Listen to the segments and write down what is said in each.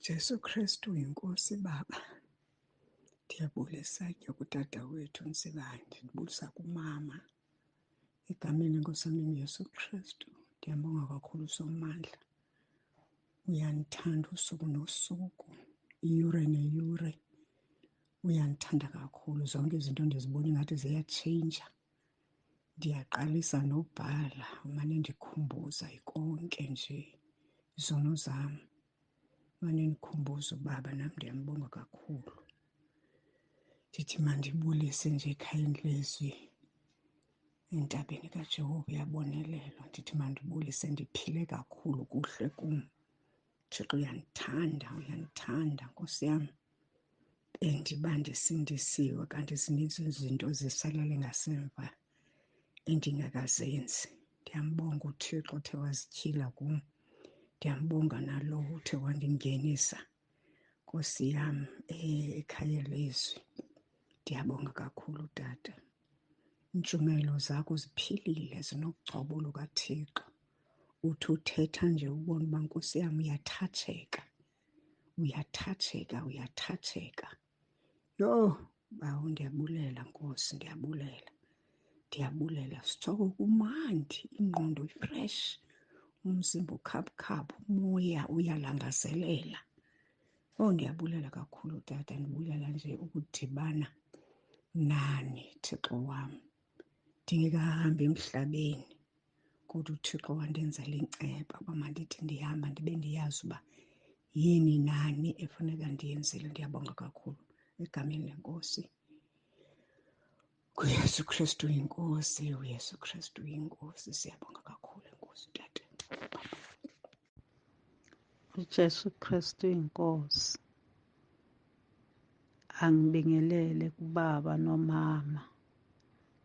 Jesu Kristu yinkosi Baba. Ndiyabulisa ke kutata wethu Nsibande, ndibulisa kumama. Egameni leNkosi yami Yesu Kristu, ndiyambonga kakhulu Somandla. Uyandithanda usuku nosuku, iyure neyure. Uyandithanda kakhulu, zonke izinto ndizibona ingathi ziyatshintsha. Ndiyaqalisa nobhala, umane ndikhumbuza konke nje izono zam. Umane ndikhumbuza uBaba, nam ndiyambonga kakhulu. Ndithi mandibulise nje ekhayeni lezwi, entabeni kaJehova uyabonelelwa. Ndithi mandibulise ndiphile kakhulu, kuhle kum. Thixo uyandithanda Nkosi yami. Bendiba ndisindisiwe, kanti zininzi izinto zisalele ngasemva endingakazenzi. Ndiyambonga uThixo othe wazityhila kum. Ndiyambonga nalowo uthe wandingenisa, Nkosi yam, ekhaya lezwi. Ndiyabonga kakhulu Tata. Iintshumayelo zakho ziphilile, zinokugcobo lukaThixo. Uthi uthetha nje ubone uba Nkosi yam uyathatsheka. Uyathatsheka. Yho, Bawo ndiyabulela Nkosi, ndiyabulela. Sitshoko kumandi, ingqondo ifresh, umzimba ukhaphukhaphu, umoya uyalangazelela. Oh, ndiyabulela kakhulu Tata, ndibulela nje ukudibana nani Thixo wam. Ndingekahambi emhlabeni, kodwa uThixo wandenzela inceba uba mandithi ndihamba ndibe ndiyazi uba yini nani efuneka ndiyenzile. Ndiyabonga kakhulu egameni leNkosi. UYesu Kristu yinkosi, uYesu Kristu yinkosi. Siyabonga kakhulu Enkosi Tata. uJesu Kristu inkosi. Angibingelele kubaba nomama,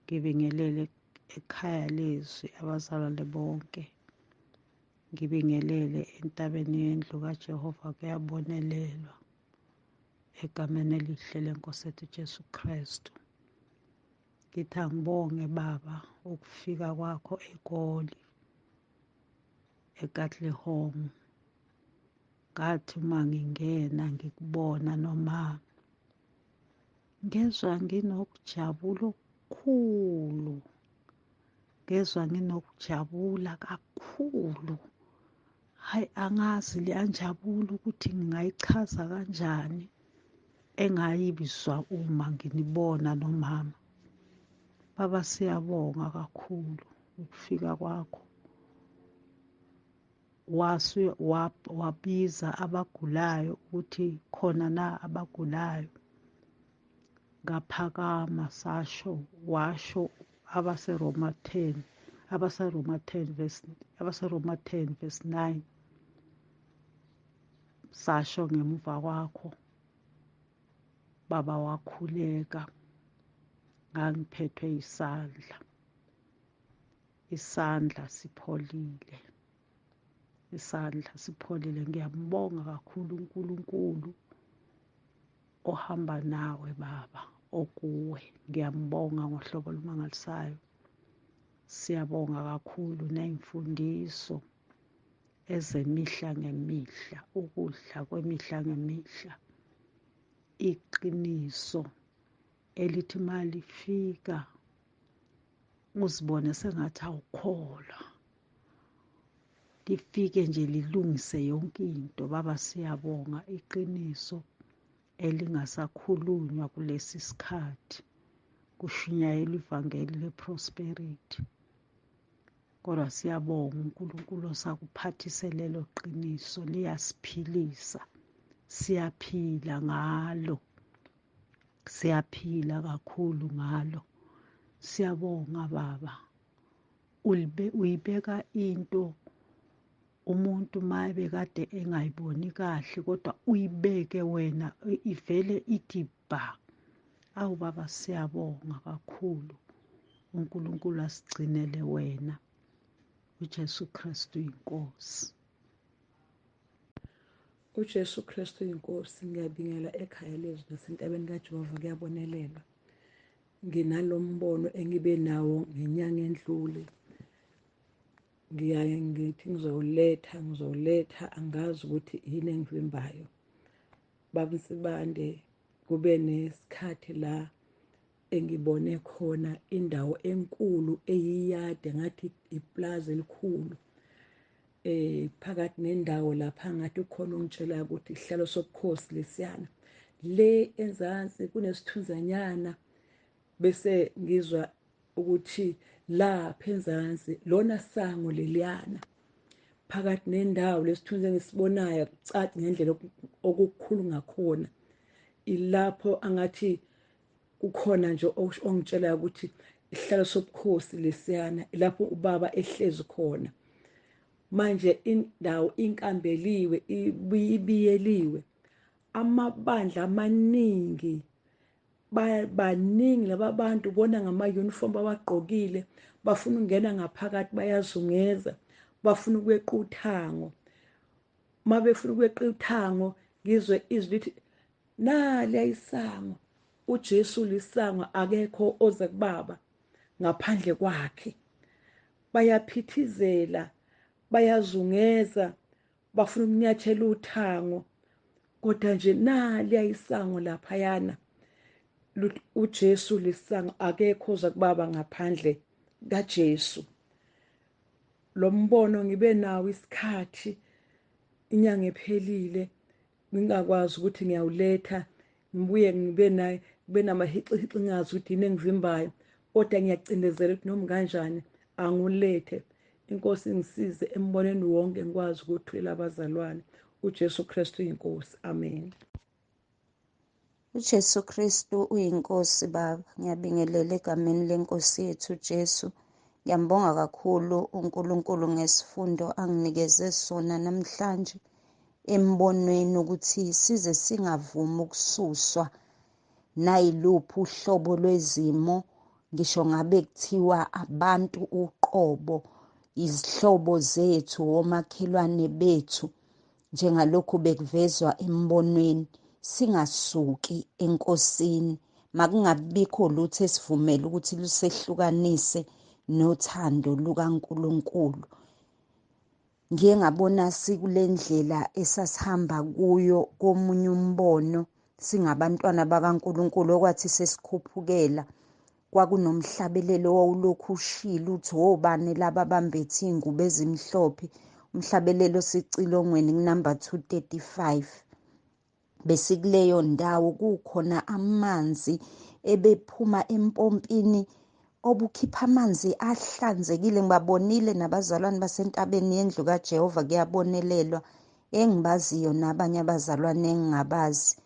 ngibingelele ekhaya lezwi abazalwane bonke, ngibingelele entabeni yendlu kaJehova kuyabonelelwa, egameni elihle lenkosi ethu Jesu Kristu. Ngithi angibonge Baba ukufika kwakho eGoli, eKatlehong. Ngathi uma ngingena ngikubona nomama, ngezwa nginokujabula okukhulu, nginokujabula kakhulu. Hayi, angazi leya njabula ukuthi ngingayichaza kanjani, engayibizwa uma nginibona nomama. Baba, siyabonga kakhulu ukufika kwakho. Wabiza abagulayo ukuthi khona na abagulayo. Ngaphakama washo abaseRoma 10 verse 9. Sasho ngemuva kwakho. Baba, wakhuleka. Ngangiphethwe isandla sipholile. Ngiyambonga kakhulu uNkulunkulu ohamba nawe Baba, okuwe. Ngiyambonga ngohlobo olumangalisayo. Siyabonga kakhulu ney'mfundiso ezemihla ngemihla, ukudla kwemihla ngemihla, iqiniso elithi malifika uzibone sengathi awukholwa, lifike nje lilungise yonke into. Baba, siyabonga iqiniso elingasakhulunywa kulesi sikhathi, kushunyayelwa ivangeli le-prosperity. Kodwa siyabonga uNkulunkulu osakuphathise lelo qiniso, liyasiphilisa. Siyaphila ngalo, siyaphila kakhulu ngalo. Siyabonga Baba, uyibeka into umuntu uma bekade engayiboni kahle, kodwa uyibeke wena ivele ithi bha. Awu Baba, siyabonga kakhulu. uNkulunkulu asigcinele wena. uJesu Kristu inkosi. uJesu Kristu yinkosi. Ngiyabingela ekhaya lezwi nasentabeni kaJehova kuyabonelelwa. Nginalo mbono engibe nawo ngenyanga endlule. Ngiyaye ngithi ngizowuletha, angazi ukuthi yini engivimbayo. Baba Sibande, kube nesikhathi la engibone khona indawo enkulu eyiyade ngathi iplaza elikhulu phakathi nendawo lapha ngathi ukhona ungitshela ukuthi isihlalo sobukhosi lesiyana le enzansi kunesithunzanyana bese ngizwa ukuthi lapha enzansi lona sango leliyana phakathi nendawo lesithunzi engisibonayo kucaci ngendlela okukhulu ngakhona ilapho angathi kukhona nje ongitshela ukuthi isihlalo sobukhosi lesiyana lapho ubaba ehlezi khona manje indawo inkambeliwe ibiyeliwe amabandla amaningi baningi laba bantu bona ngama uniform abagqokile bafuna ukungena ngaphakathi bayazungeza bafuna ukweqa uthango mabefuna ukweqa uthango ngizwe izwi lithi nali ayisango uJesu lisango akekho oze kubaba ngaphandle kwakhe bayaphithizela bayazungeza bafuna ukunyathela uthango kodwa nje nali ayisango lapha yana uJesu lisango akekho oza kubaba ngaphandle kaJesu lo mbono ngibe nawo isikhathi inyanga ephelile ngingakwazi ukuthi ngiyawuletha ngibuye ngibe namahici ngazi ukuthi yini engivimbayo kodwa ngiyacindezela ukuthi noma kanjani angulethe inkosi ngisize emboneni wonke ngikwazi ukuthula abazalwane uJesu Kristu inkosi amen. uJesu Kristu uyinkosi Baba, ngiyabingelela egameni lenkosi yethu Jesu. Ngiyambonga kakhulu uNkulunkulu ngesifundo anginikeze sona namhlanje embonweni ukuthi size singavumi ukususwa nayiluphi uhlobo lwezimo, ngisho ngabe kuthiwa abantu uqobo, izihlobo zethu, omakhelwane bethu, njengalokhu bekuvezwa embonweni. Singasuki enkosini, makungabikho lutho esivumela ukuthi lusehlukanise nothando lukaNkulunkulu. Ngiye ngabona sikule ndlela esasihamba kuyo komunye umbono singabantwana bakaNkulunkulu okwathi sesikhuphukela kwakunomhlabelelo owawulokhu ushila uthi obani laba abambethe iy'ngubo ezimhlophe. Umhlabelelo sicilongweni kunamba 235. Besikuleyo ndawo kukhona amanzi ebephuma empompini obukhipha amanzi ahlanzekile. Ngibabonile nabazalwane basentabeni yendlu kaJehova kuyabonelelwa engibaziyo nabanye abazalwane engingabazi.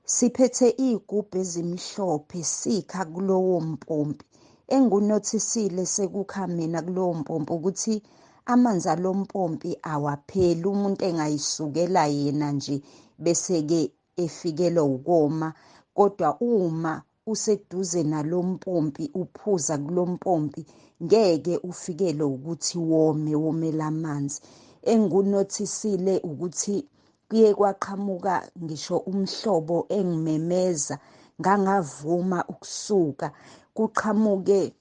Siphethe iy'gubhu ezimhlophe sikha kulowo mpompi. Engunothisile sekukha mina kulowo mpompi ukuthi amanzi alompompi awapheli, umuntu engayisukela yena nje bese-ke efikelwa ukoma, kodwa uma useduze nalompompi uphuza kulompompi ngeke ufikelwe ukuthi womela amanzi. Engunothisile ukuthi kuye kwaqhamuka ngisho umhlobo engimemeza ngangavuma ukusuka, kuqhamuke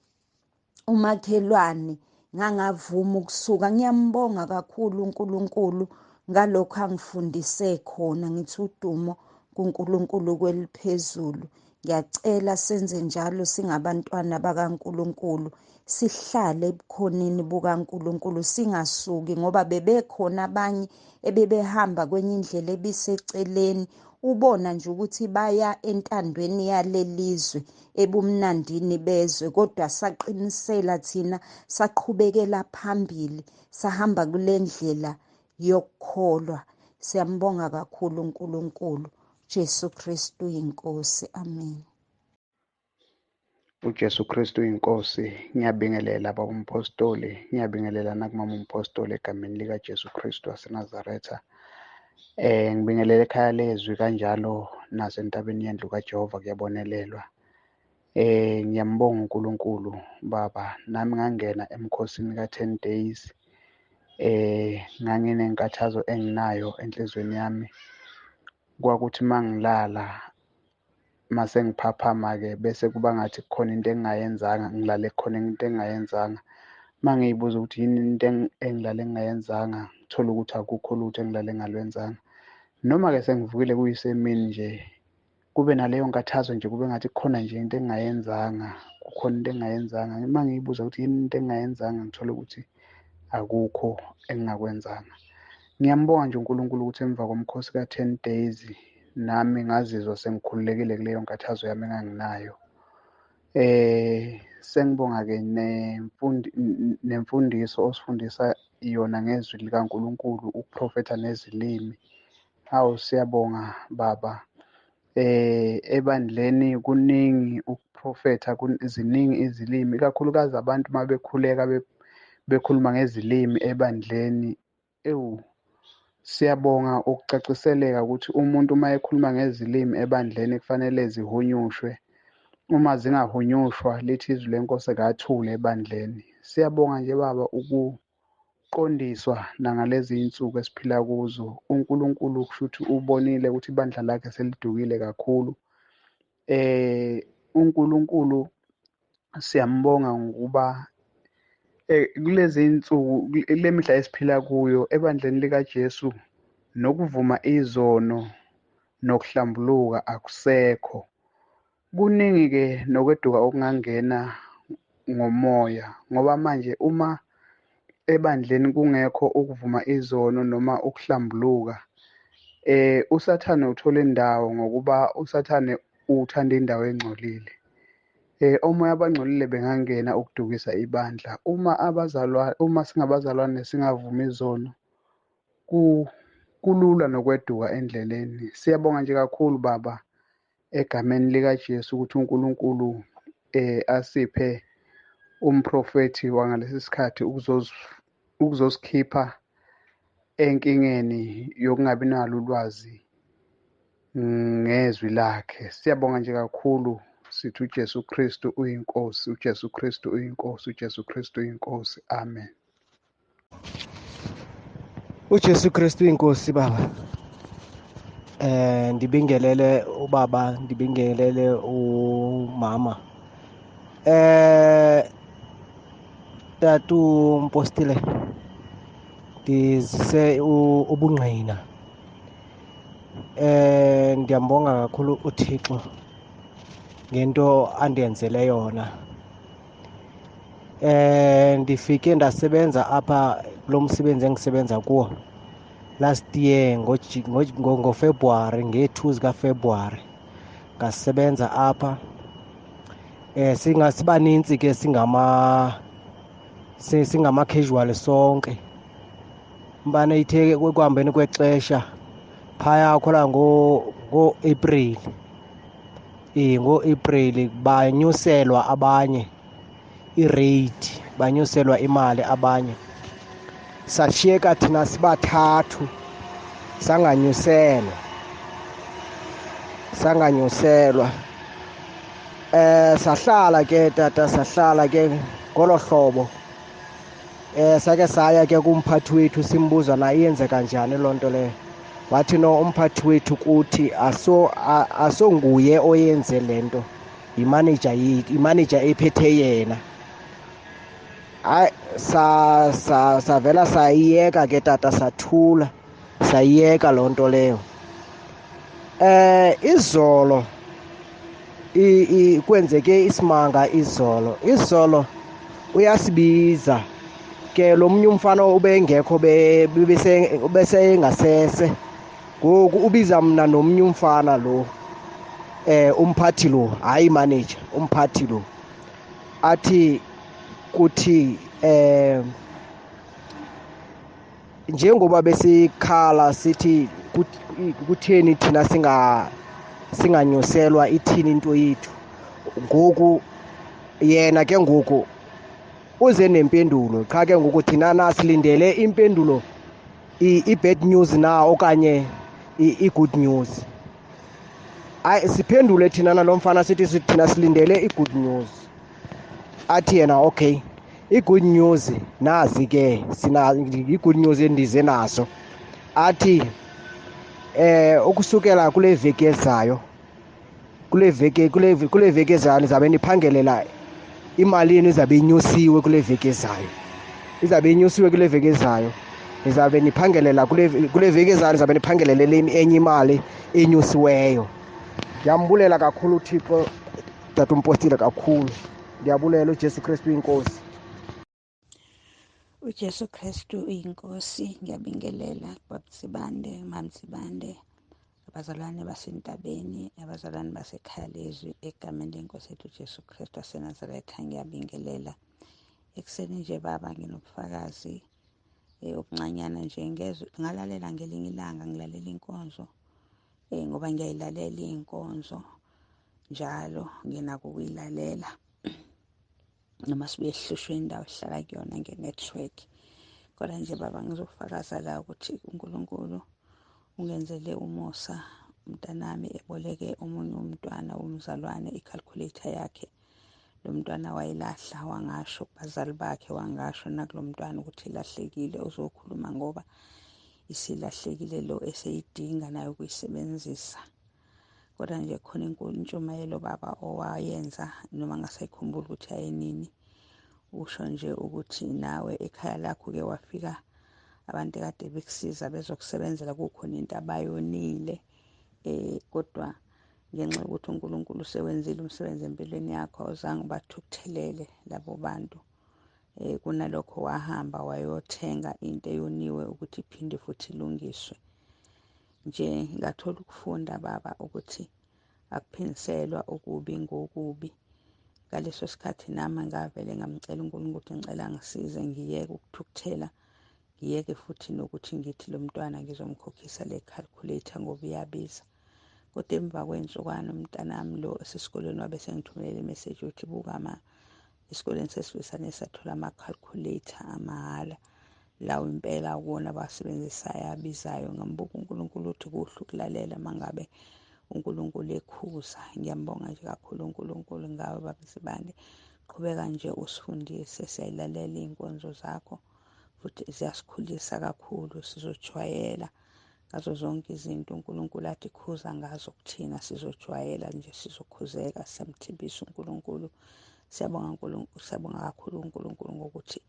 umakhelwane ngangavuma ukusuka. Ngiyambonga kakhulu uNkulunkulu ngalokho angifundise khona. Ngithi udumo kuNkulunkulu kweliphezulu. Ngiyacela senze njalo singabantwana bakaNkulunkulu, sihlale ebukhoneni bukaNkulunkulu, singasuki ngoba bebekhona abanye ebebehamba kwenye indlela ebiseceleni. Ubona nje ukuthi baya entandweni yalelizwe, ebumnandini bezwe, kodwa saqinisela thina, saqhubekela phambili, sahamba kule ndlela yokukholwa. Siyambonga kakhulu uNkulunkulu. Jesu Kristu inkosi, amen. uJesu Kristu inkosi. Ngiyabingelela baba umpostoli, ngiyabingelela nakumama umpostoli egameni lika Jesu Kristu waseNazaretha. Ngibingelela ekhaya lezwi kanjalo nasentabeni yendlu kaJehova kuyabonelelwa. Ngiyambonga uNkulunkulu baba, nami ngangena emkhosini ka-10 days. Nganginenkathazo enginayo enhlizweni yami. Kwakuthi mangilala mase ngiphaphama-ke bese kuba ngathi kukhona into engingayenzanga, ngilale khona into engingayenzanga. Mangiyibuza ukuthi yini into engilale ngingayenzanga, ngithola ukuthi akukho lutho engilale ngalwenzanga. noma-ke sengivukile kuyisemini nje kube naleyo nkathazo nje, kube ngathi kukhona nje into engingayenzanga, kukhona into engingayenzanga. Uma ngiyibuza ukuthi yini into engingayenzanga, ngithole ukuthi akukho engingakwenzanga. Ngiyambonga nje uNkulunkulu ukuthi emva komkhosi ka-10 days nami ngazizwa sengikhululekile kuleyo nkathazo yami enganginayo. Sengibonga-ke nemfundiso osifundisa yona ngezwi likaNkulunkulu, ukuprofetha nezilimi. Hawu, siyabonga baba. Ebandleni kuningi ukuprofetha, ziningi izilimi, ikakhulukazi abantu uma bekhuleka bekhuluma ngezilimi ebandleni. Siyabonga ukucaciseleka ukuthi umuntu uma ekhuluma ngezilimi ebandleni kufanele zihunyushwe. Uma zingahunyushwa lithi izwi lenkosi akathule ebandleni. Siyabonga nje baba ukuqondiswa nangalezi insuku esiphila kuzo. uNkulunkulu kusho ukuthi ubonile ukuthi ibandla lakhe selidukile kakhulu. uNkulunkulu siyambonga ngokuba kulezi insuku, kule mihla esiphila kuyo ebandleni likaJesu, nokuvuma izono nokuhlambuluka akusekho. Kuningi-ke nokweduka okungangena ngomoya, ngoba manje uma ebandleni kungekho ukuvuma izono noma ukuhlambuluka, usathane uthola indawo, ngokuba usathane uthanda indawo engcolile. Omoya abangcolile bengangena ukudukisa ibandla. Uma singabazalwane singavumi izono, kulula nokweduka endleleni. Siyabonga nje kakhulu baba egameni likaJesu ukuthi uNkulunkulu asiphe umprofethi wangalesi sikhathi ukuzosikhipha enkingeni yokungabi nalo ulwazi ngezwi lakhe. Siyabonga nje kakhulu, sithi uJesu Kristu uyinkosi, uJesu Kristu uyinkosi, uJesu Kristu uyinkosi. Amen. uJesu Kristu inkosi baba. Ndibingelele ubaba, ndibingelele umama. Tatu Mpostile, ndizise ubungqina. Ndiyambonga kakhulu uThixo ngento andenzele yona. Ndifike ndasebenza apha kulo msebenzi engisebenza kuwo last year ngoFebruary, nge-2 zikaFebruary ngasebenza apha. Sibanintsi ke singama-casual sonke. Mbane ithe ekuhambeni kwexesha phaya khola ngo-April, ngo-April banyuselwa abanye irate, banyuselwa imali abanye. Sashiyeka thina sibathathu sanganyuselwa. Sahlala ke tata, sahlala ke ngolo hlobo. Sake saya ke kumphathi wethu simbuza na iyenzeka njani loo nto leyo. Wathi no, umphathi wethu kuthi asonguye oyenze le nto, imanager ephethe yena. Hayi, savela sayiyeka ke tata, sathula, sayiyeka loo nto leyo. Izolo kwenzeke isimanga. Izolo uyasibiza ke lo mnye umfana ubengekho, besengasese. Ngoku ubiza mna nomnye umfana lo, umphathi lo, hayi manager, umphathi lo. Athi kuthi njengoba besikhala sithi kutheni thina singanyuselwa, ithini into yethu. Ngoku yena ke ngoku uze nempendulo, qha ke ngoku thina nasilindele impendulo, i-bad news na okanye i-good news. Hayi, siphendule thina nalo mfana sithi thina silindele i-good news. Athi yena okay, i-good news nazi ke, i-good news endize nazo. Athi ukusukela kule veki ezayo, kule veki ezayo nizabe niphangelela imalini, izabe inyusiwe kule veki ezayo, izabe inyusiwe kule veki ezayo. nizabe niphangelela kule veki ezayo nizabe niphangeleleleni enye imali enyusiweyo. Ngiyambulela kakhulu uThixo Tata uMpostile kakhulu. Ndiyabulela uJesu Kristu inkosi. uJesu Kristu uyinkosi. Ngiyabingelela Baba Sibande, Mama Sibande, abazalwane basentabeni, abazalwane basekhaya lezwi, egameni lenkosi yethu uJesu Kristu waseNazaretha. Ngiyabingelela ekuseni nje baba, nginobufakazi obuncanyana nje. Ngezwe ngalalela ngelinye ilanga, ngilalela inkonzo ngoba ngiyayilalela iy'nkonzo njalo, nginako ukuyilalela noma sibuye sihlushwe indawo esihlala kuyona nge-network. Kodwa nje baba, ngizofakaza la ukuthi uNkulunkulu ungenzele umusa. Umntanami eboleke omunye umntwana womzalwane i-calculator yakhe. Lo mntwana wayilahla, wangasho kubazali bakhe, wangasho nakulo mntwana ukuthi ilahlekile, uzokhuluma ngoba isilahlekile lo eseyidinga nayo ukuyisebenzisa. Kodwa nje khona intshumayelo baba owayenza, noma ngasayikhumbula ukuthi ayenini. Usho nje ukuthi nawe ekhaya lakho ke wafika abantu kade bekusiza bezokusebenzela, kukhona into abayonile, kodwa ngenxa yokuthi uNkulunkulu usewenzile umsebenzi empilweni yakho, awuzange bathukuthelele labo bantu. Kunalokho wahamba wayothenga into eyoniwe ukuthi iphinde futhi ilungiswe. Nje ngathola ukufunda baba ukuthi akuphindiselwa okubi ngokubi. Ngaleso sikhathi nami ngavele ngamcela uNkulunkulu ukuthi ngicela ngisize, ngiyeke ukuthukuthela, ngiyeke futhi nokuthi ngithi lo mntwana ngizomkhokhisa le calculator ngoba iyabiza. Kodwa emva kwensukwana umntanami lo esesikoleni wabe sengithumelela imeseji ukuthi buka ma, esikoleni sesifisane sathola ama-calculator amahhala. Lawo impela kuwona abasebenzisayo abizayo. Ngambuka uNkulunkulu ukuthi kuhle ukulalela mangabe uNkulunkulu ekhuza. Ngiyambonga nje kakhulu uNkulunkulu ngawe Baba Sibande. Qhubeka nje usifundise, siyayilalela iy'nkonzo zakho futhi ziyasikhulisa kakhulu. Sizojwayela ngazo zonke izinto uNkulunkulu athi khuza ngazo kuthina, sizojwayela nje, sizokhuzeka, siyamthembisa uNkulunkulu. Siyabonga kakhulu uNkulunkulu ngokuthi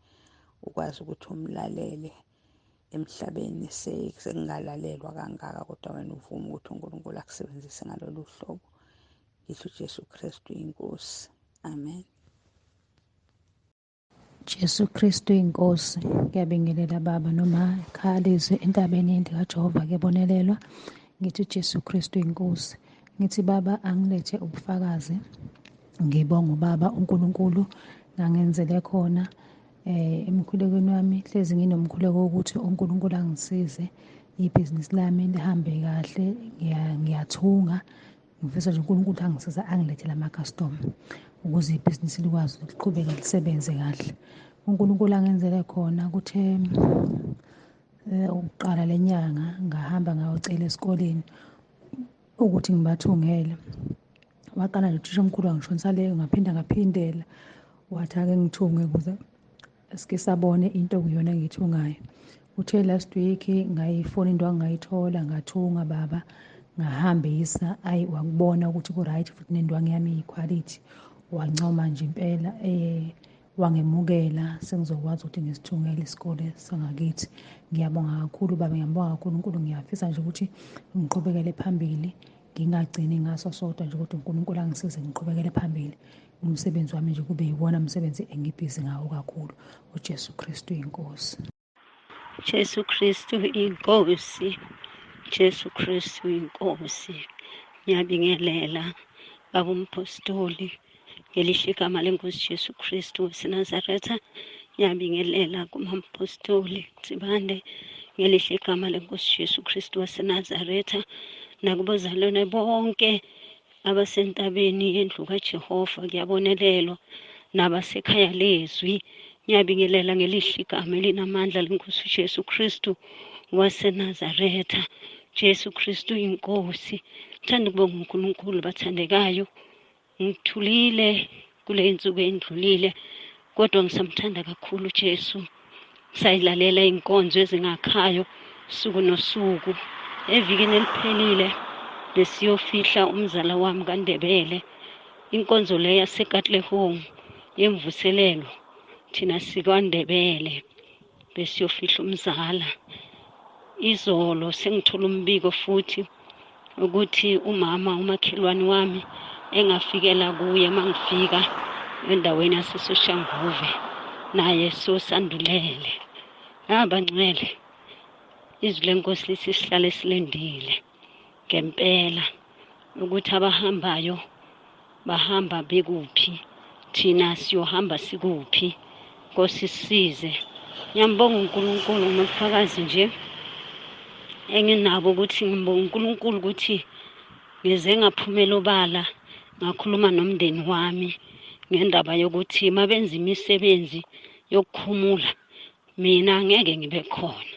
ukwazi ukuthi umlalele emhlabeni sekungalalelwa kangaka, kodwa wena uvuma ukuthi uNkulunkulu akusebenzise ngalolu hlobo. Ngisho uJesu Kristu inkosi. Amen. Jesu Kristu inkosi. Ngiyabingelela baba, noma ekhaya lizwe entabeni yende kaJehova kuyabonelelwa. Ngithi uJesu Kristu inkosi. Ngithi baba, angilethe ubufakazi. Ngibonga ubaba uNkulunkulu ngangenzele khona emkhulekweni wami. Hlezi nginomkhuleko wokuthi uNkulunkulu angisize ibhizinisi lami lihambe kahle. Ngiyathunga, ngifisa nje uNkulunkulu angisiza, angilethele ama-customer ukuze ibhizinisi likwazi liqhubeke lisebenze kahle. uNkulunkulu angenzele khona ukuthi ukuqala lenyanga ngahamba ngayocela esikoleni ukuthi ngibathungele. Waqala nje uthisha omkhulu wangishonisa leyo, ngaphindela wathi ake ngithunge ukuze sike sabone into okuyona engiyithungayo. Uthe last week ngayifona into angayithola, ngathunga baba, ngahambisa. Ayi, wakubona ukuthi ku-right futhi nendwangu yami iyi-quality. Wancoma nje impela, wangemukela sengizokwazi ukuthi ngisithungele isikole sangakithi. Ngiyabonga kakhulu baba, ngiyambonga kakhulu uNkulunkulu. Ngiyafisa nje ukuthi ngiqhubekele phambili, ngingagcini ngaso sodwa nje ukuthi uNkulunkulu angisize ngiqhubekele phambili. Umsebenzi wami nje kube yiwona umsebenzi engibhizi ngawo kakhulu. uJesu Kristu inkosi. Jesu Kristu inkosi. Jesu Kristu inkosi. Ngiyabingelela baba umpostoli ngelisho igama lenkosi Jesu Kristu waseNazaretha. Ngiyabingelela kumampostoli Sibande ngelisho igama lenkosi Jesu Kristu waseNazaretha, nakubazalwane bonke abasentabeni yendlu kaJehova kuyabonelelwa, nabasekhaya lezwi. Ngiyabingelela ngelisho igama elinamandla lenkosi Jesu Kristu waseNazaretha. Jesu Kristu inkosi. Ngithanda ukubonga uNkulunkulu bathandekayo. Ngithulile kule insuku endlulile, kodwa ngisamthanda kakhulu Jesu. Sayilalela inkonzo ezingakhayo suku nosuku. Evikini eliphelile besiyofihla umzala wami kaNdebele, inkonzo le yaseKatlehong yemvuselelo thina sikwaNdebele. besiyofihla umzala. Izolo sengithola umbiko futhi ukuthi umama umakhelwane wami engafikela kuye mangifika endaweni yaseSoshanguve naye sosandulele. Bangcwele, izwi lenkosi lithi sihlale silindile ngempela ukuthi abahambayo bahamba bekuphi, thina siyohamba sikuphi. Nkosi sisize. Ngiyambonga uNkulunkulu ngobufakazi nje enginabo ukuthi ngibonga uNkulunkulu ukuthi ngize ngaphumela obala ngakhuluma nomndeni wami ngendaba yokuthi mabenza imisebenzi yokukhumula mina ngeke ngibe khona.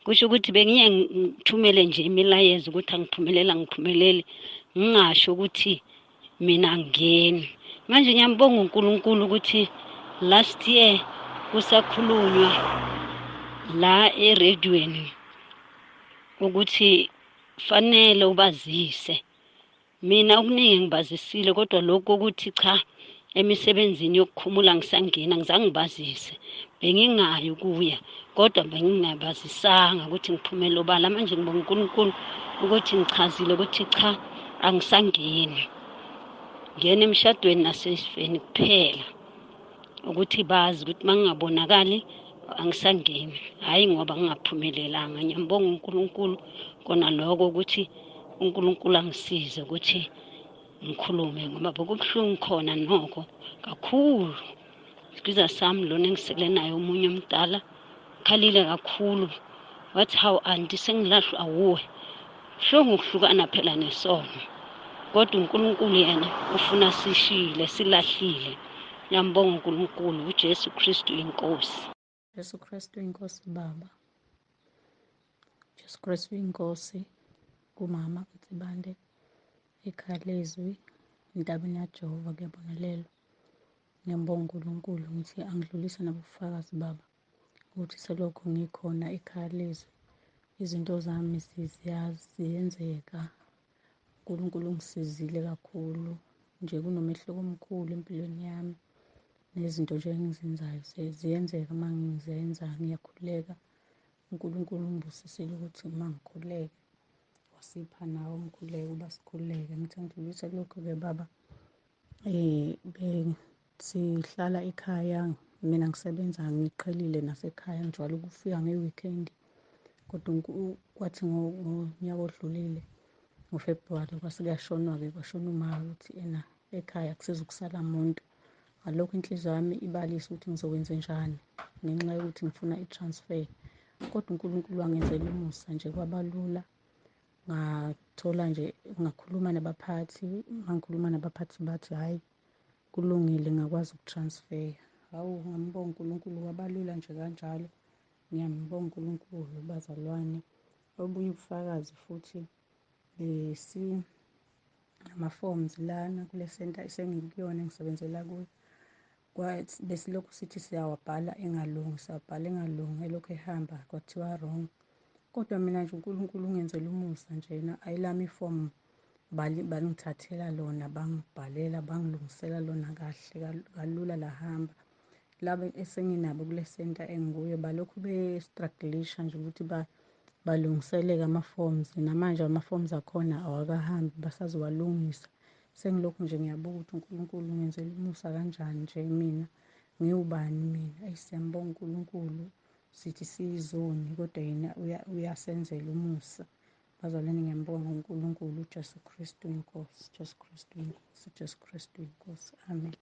Kusho ukuthi bengiye ngithumele nje imilayezo ukuthi angiphumeleli ngingasho ukuthi mina angeni. Manje ngiyambonga uNkulunkulu ukuthi last year kusakhulunywa la eradweni ukuthi fanele ubazise. Mina okuningi ngibazisile kodwa lokho ukuthi cha emisebenzini yokukhumula ngisangena ngizange ngibazise. Bengingayi ukuya kodwa bengingabazisanga ukuthi ngiphumela obala. Manje ngibonga uNkulunkulu ukuthi ngichazile ukuthi cha angisangeni. Ngiyena emshadweni nasesifeni kuphela ukuthi bazi ukuthi mangingabonakali angisangeni, hayi ngoba ngingaphumelelanga. Ngiyambonga uNkulunkulu kona lokho ukuthi uNkulunkulu angisize ukuthi ngikhulume ngoba bokubuhlungu khona nokho kakhulu. Isikiza sami lona engisele naye omunye omdala khalile kakhulu. Wathi hawu anti sengilahlwa awuwe. Buhlungu ukuhlukana phela nesono. Kodwa uNkulunkulu yena ufuna sishile silahlile. Ngiyambonga uNkulunkulu, uJesu Kristu inkosi. Jesu Kristu inkosi Baba. Jesu Kristu inkosi kumama kuTsibande ekhaya lezwi entabeni yaJehova kuyabonelelwa. Ngiyambonga uNkulunkulu ukuthi angidlulise nabufakazi Baba ukuthi selokhu ngikhona ekhaya lezwi izinto zami ziyenzeka. uNkulunkulu ungisizile kakhulu nje kunomehluko omkhulu empilweni yami nezinto nje engizenzayo ziyenzeka uma ngizenza ngiyakhuleka. uNkulunkulu ungibusisile ukuthi uma ngikhuleke wasipha nawe umkhuleko uba sikhuleke. Ngithi ngidlulise lokho-ke Baba sihlala ekhaya mina ngisebenza ngiqhelile nasekhaya ngijwayele ukufika nge-weekend kodwa kwathi ngonyaka odlulile ngoFebruwari kwase kuyashonwa-ke kwashona uma ukuthi ena ekhaya akusezukusala muntu. Ngalokho inhliziyo yami ibalisa ukuthi ngizokwenze njani ngenxa yokuthi ngifuna i-transfer kodwa uNkulunkulu wangenzela umusa nje kwabalula. Ngathola nje ngakhuluma nabaphathi, mangikhuluma nabaphathi bathi hhayi kulungile ngakwazi ukutransfer. Hawu ngiyambonga uNkulunkulu kwabalula nje kanjalo. Ngiyambonga uNkulunkulu bazalwane. Obunye ubufakazi futhi ama-forms lana kule center esengikuyona engisebenzela kuyo besilokhu sithi siyawabhala engalungi elokhu ehamba kwathiwa wrong. Kodwa mina nje uNkulunkulu ungenzela umusa njena ayilami ifomu bangithathela lona bangibhalela bangilungisela lona kahle kalula lahamba. Laba esenginabo kule center engikuyo balokhu bestrugglisha nje ukuthi balungiseleke ama-forms namanje ama-forms akhona awakahambi basazowalungisa. Sengilokhu nje ngiyabuka ukuthi uNkulunkulu ungenzela umusa kanjani nje mina ngiwubani mina. Siyambonga uNkulunkulu sithi siyizoni kodwa yena uyasenzela umusa. Bazalwane ngiyambonga uNkulunkulu uJesu Kristu inkosi, Jesu Kristu inkosi, Jesu Kristu inkosi. Amen.